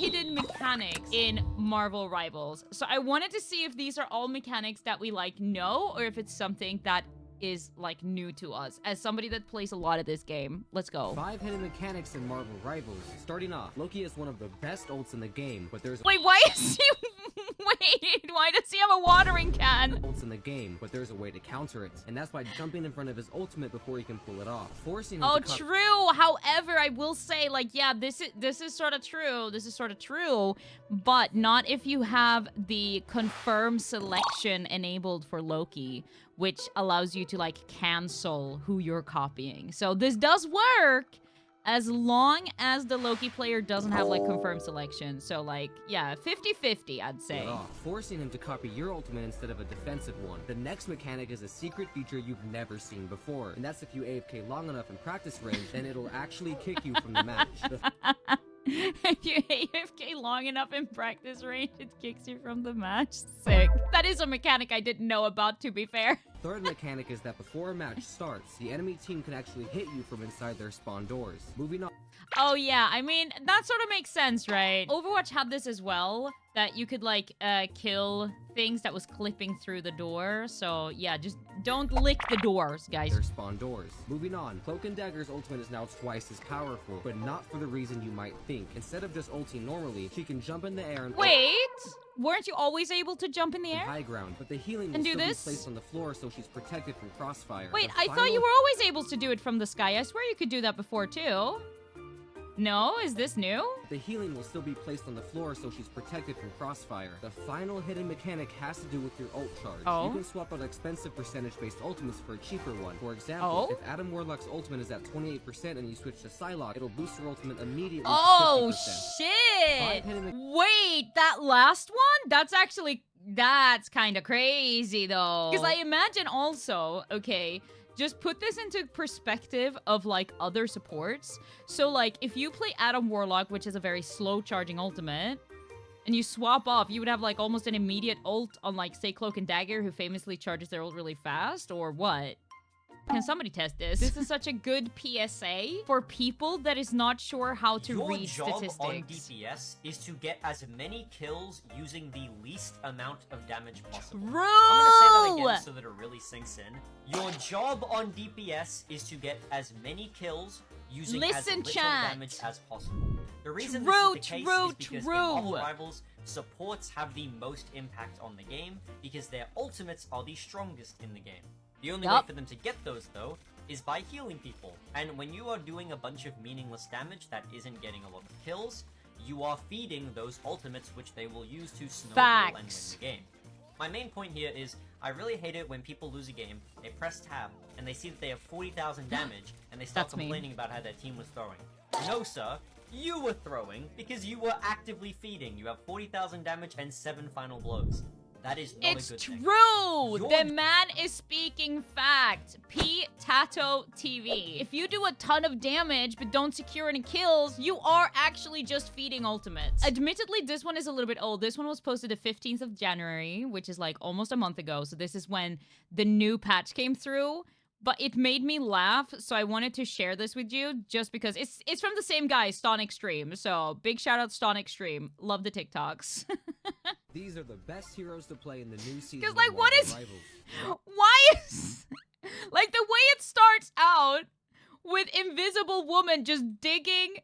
hidden mechanics in Marvel Rivals. So I wanted to see if these are all mechanics that we like know, or if it's something that is like new to us as somebody that plays a lot of this game. Let's go. 5 hidden mechanics in Marvel Rivals. Starting off, Loki is one of the best ults in the game, but there's Wait, why is he wait, why does he have a watering can? ults in the game, but there's a way to counter it, and that's by jumping in front of his ultimate before he can pull it off, forcing him to true. However, I will say, like, yeah, this is sort of true. This is sort of true, but not if you have the confirm selection enabled for Loki, which allows you to like cancel who you're copying. So this does work as long as the Loki player doesn't have like confirmed selection. So like, yeah, 50-50, I'd say. Forcing him to copy your ultimate instead of a defensive one. The next mechanic is a secret feature you've never seen before, and that's if you AFK long enough in practice range, then it'll actually kick you from the match. If you AFK long enough in practice range, it kicks you from the match. Sick. That is a mechanic I didn't know about, to be fair. Third mechanic is that before a match starts, the enemy team can actually hit you from inside their spawn doors. Moving on. Oh yeah, I mean, that sort of makes sense, right? Overwatch had this as well, that you could like kill things that was clipping through the door. So yeah, just don't lick the doors, guys. Their spawn doors. Moving on, Cloak and Dagger's ultimate is now twice as powerful, but not for the reason you might think. Instead of just ulting normally, she can jump in the air and— Wait! Weren't you always able to jump in the air? High ground, but the healing will still be placed on the floor so she's protected from crossfire. Wait, I thought you were always able to do it from the sky. I swear you could do that before too. No? Is this new? The healing will still be placed on the floor so she's protected from crossfire. The final hidden mechanic has to do with your ult charge. Oh. You can swap out expensive percentage-based ultimates for a cheaper one. For example, if Adam Warlock's ultimate is at 28% and you switch to Psylocke, it'll boost your ultimate immediately to 50%. Shit! Wait, that last one? That's kind of crazy though. Because I imagine also, okay, just put this into perspective of like other supports. So like if you play Adam Warlock, which is a very slow charging ultimate, and you swap off, you would have like almost an immediate ult on like say Cloak and Dagger, who famously charges their ult really fast, or what? Can somebody test this? This is such a good PSA for people that is not sure how to read statistics. Your job on DPS is to get as many kills using the least amount of damage possible. True! I'm gonna say that again so that it really sinks in. Your job on DPS is to get as many kills using as little damage as possible. The reason this is the case is because in Marvel Rivals, supports have the most impact on the game because their ultimates are the strongest in the game. The only way for them to get those, though, is by healing people. And when you are doing a bunch of meaningless damage that isn't getting a lot of kills, you are feeding those ultimates which they will use to snowball and win the game. My main point here is, I really hate it when people lose a game, they press tab, and they see that they have 40,000 damage, and they start complaining about how their team was throwing. No, sir. You were throwing because you were actively feeding. You have 40,000 damage and 7 final blows. That is not a good thing. It's true! The man is speaking fact. P Tato TV. If you do a ton of damage but don't secure any kills, you are actually just feeding ultimates. Admittedly, this one is a little bit old. This one was posted the 15th of January, which is like almost a month ago. So this is when the new patch came through. But it made me laugh, so I wanted to share this with you just because it's from the same guy, Ston Extreme. So big shout out Ston Extreme. Love the TikToks. These are the best heroes to play in the new season. Because like, what is? Why is? Like the way it starts out with Invisible Woman just digging.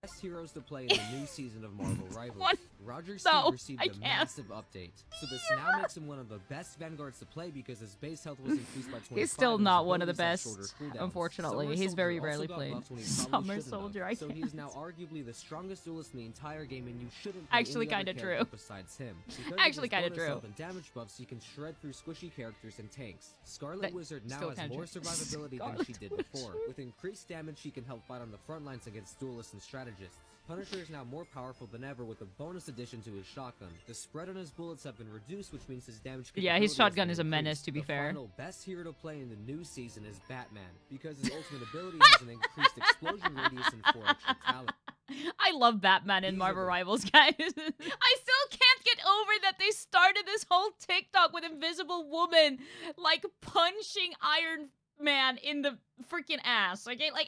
Best heroes to play in the new season of Marvel Rivals. What? Roger Steve received a massive update, so this now makes him one of the best Vanguards to play because his base health was increased by 25. He's still not one of the best, unfortunately. He's very rarely played. Summer Soldier, I guess. So he's now arguably the strongest duelist in the entire game, and you shouldn't play actually kind of true. Besides him. Actually kind of true. And damage buffs, you can shred through squishy characters and tanks. Scarlet Wizard now has more survivability than she did before. With increased damage, she can help fight on the front lines against duelists and strategists. Punisher is now more powerful than ever with a bonus addition to his shotgun. The spread on his bullets have been reduced, which means his damage capability his shotgun is a menace, to be fair. The final best hero to play in the new season is Batman, because his ultimate ability has an increased explosion radius and 4 extra talent. I love Batman in Marvel Rivals, guys. I still can't get over that they started this whole TikTok with Invisible Woman, like, punching Iron Man in the freaking ass. Okay, like,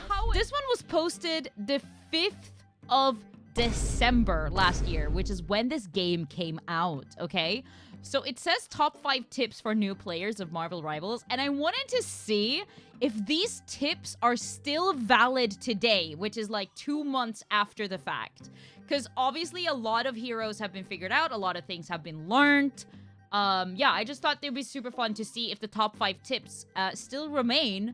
how? This one was posted the 5th of December last year, which is when this game came out, okay? So it says top 5 tips for new players of Marvel Rivals, and I wanted to see if these tips are still valid today, which is like 2 months after the fact. Because obviously a lot of heroes have been figured out, a lot of things have been learned. Yeah, I just thought it would be super fun to see if the top 5 tips still remain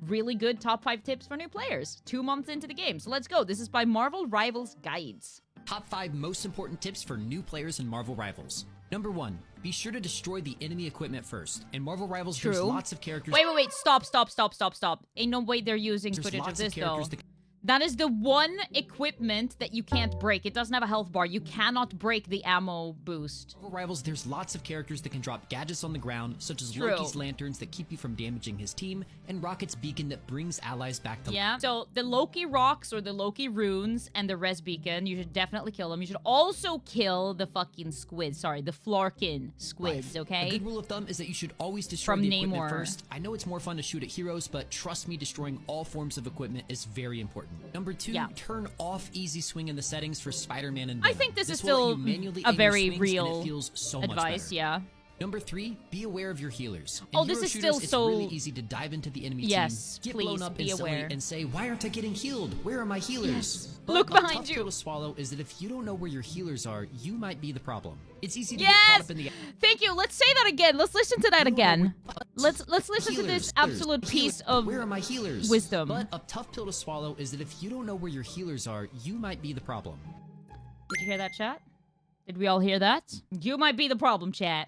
really good top 5 tips for new players 2 months into the game. So let's go. This is by Marvel Rivals Guides. Top 5 most important tips for new players in Marvel Rivals. Number 1, be sure to destroy the enemy equipment first. In Marvel Rivals, there's lots of characters... Wait. Stop. Ain't no way they're using footage of this, though. That is the one equipment that you can't break. It doesn't have a health bar. You cannot break the ammo boost. In Marvel Rivals, there's lots of characters that can drop gadgets on the ground, such as Loki's lanterns that keep you from damaging his team, and Rocket's beacon that brings allies back to life. Yeah, so the Loki rocks or the Loki runes and the res beacon, you should definitely kill them. You should also kill the fucking squids. Sorry, the Flarkin squids, okay? A good rule of thumb is that you should always destroy the equipment first. I know it's more fun to shoot at heroes, but trust me, destroying all forms of equipment is very important. Number 2, turn off easy swing in the settings for Spider-Man and Venom. I think this is still a very real advice, yeah. Number 3, be aware of your healers. In this is still it's really easy to dive into the enemy team, get blown up instantly, and say, why aren't I getting healed? Where are my healers? But look behind you. A tough pill to swallow is that if you don't know where your healers are, you might be the problem. It's easy to get caught up in the... Thank you. Let's say that again. Let's listen to that again. Let's listen to this absolute piece of where are my healers? Wisdom. But a tough pill to swallow is that if you don't know where your healers are, you might be the problem. Did you hear that, chat? Did we all hear that? You might be the problem, chat.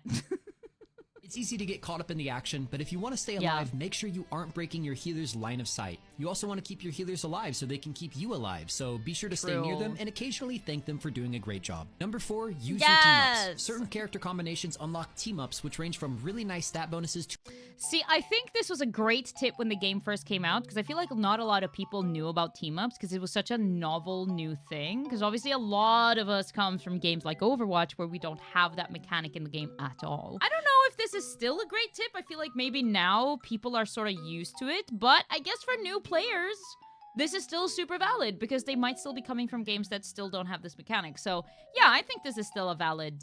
It's easy to get caught up in the action, but if you want to stay alive, make sure you aren't breaking your healer's line of sight. You also want to keep your healers alive so they can keep you alive, so be sure to stay near them and occasionally thank them for doing a great job. Number 4, use your team-ups. Certain character combinations unlock team-ups, which range from really nice stat bonuses to... See, I think this was a great tip when the game first came out, because I feel like not a lot of people knew about team-ups, because it was such a novel new thing. Because obviously a lot of us comes from games like Overwatch, where we don't have that mechanic in the game at all. I don't know if this is still a great tip. I feel like maybe now people are sort of used to it, but I guess for new players, this is still super valid because they might still be coming from games that still don't have this mechanic. So yeah, I think this is still a valid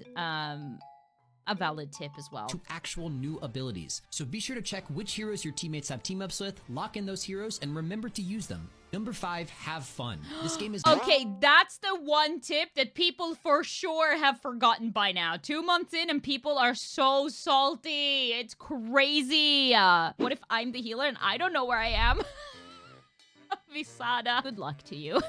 tip as well. To actual new abilities. So be sure to check which heroes your teammates have team-ups with, lock in those heroes, and remember to use them. Number 5, have fun. This game is... Okay, that's the one tip that people for sure have forgotten by now. 2 months in and people are so salty. It's crazy. What if I'm the healer and I don't know where I am? Visada. Good luck to you.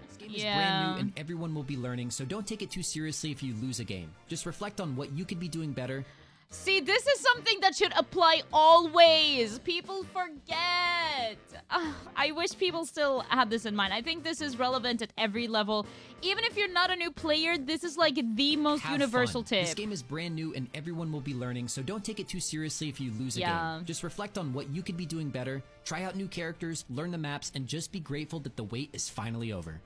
This game is brand new and everyone will be learning, so don't take it too seriously if you lose a game. Just reflect on what you could be doing better. See, this is something that should apply always. People forget. I wish people still had this in mind. I think this is relevant at every level. Even if you're not a new player, this is like the most universal tip. This game is brand new and everyone will be learning, so don't take it too seriously if you lose a game. Just reflect on what you could be doing better, try out new characters, learn the maps, and just be grateful that the wait is finally over.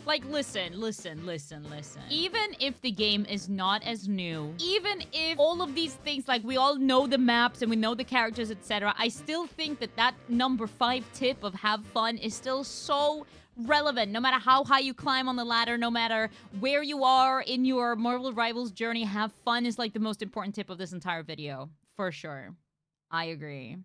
Like, listen. Even if the game is not as new, even if all of these things, like we all know the maps and we know the characters, etc., I still think that that number 5 tip of have fun is still so relevant. No matter how high you climb on the ladder, no matter where you are in your Marvel Rivals journey, have fun is like the most important tip of this entire video. For sure. I agree.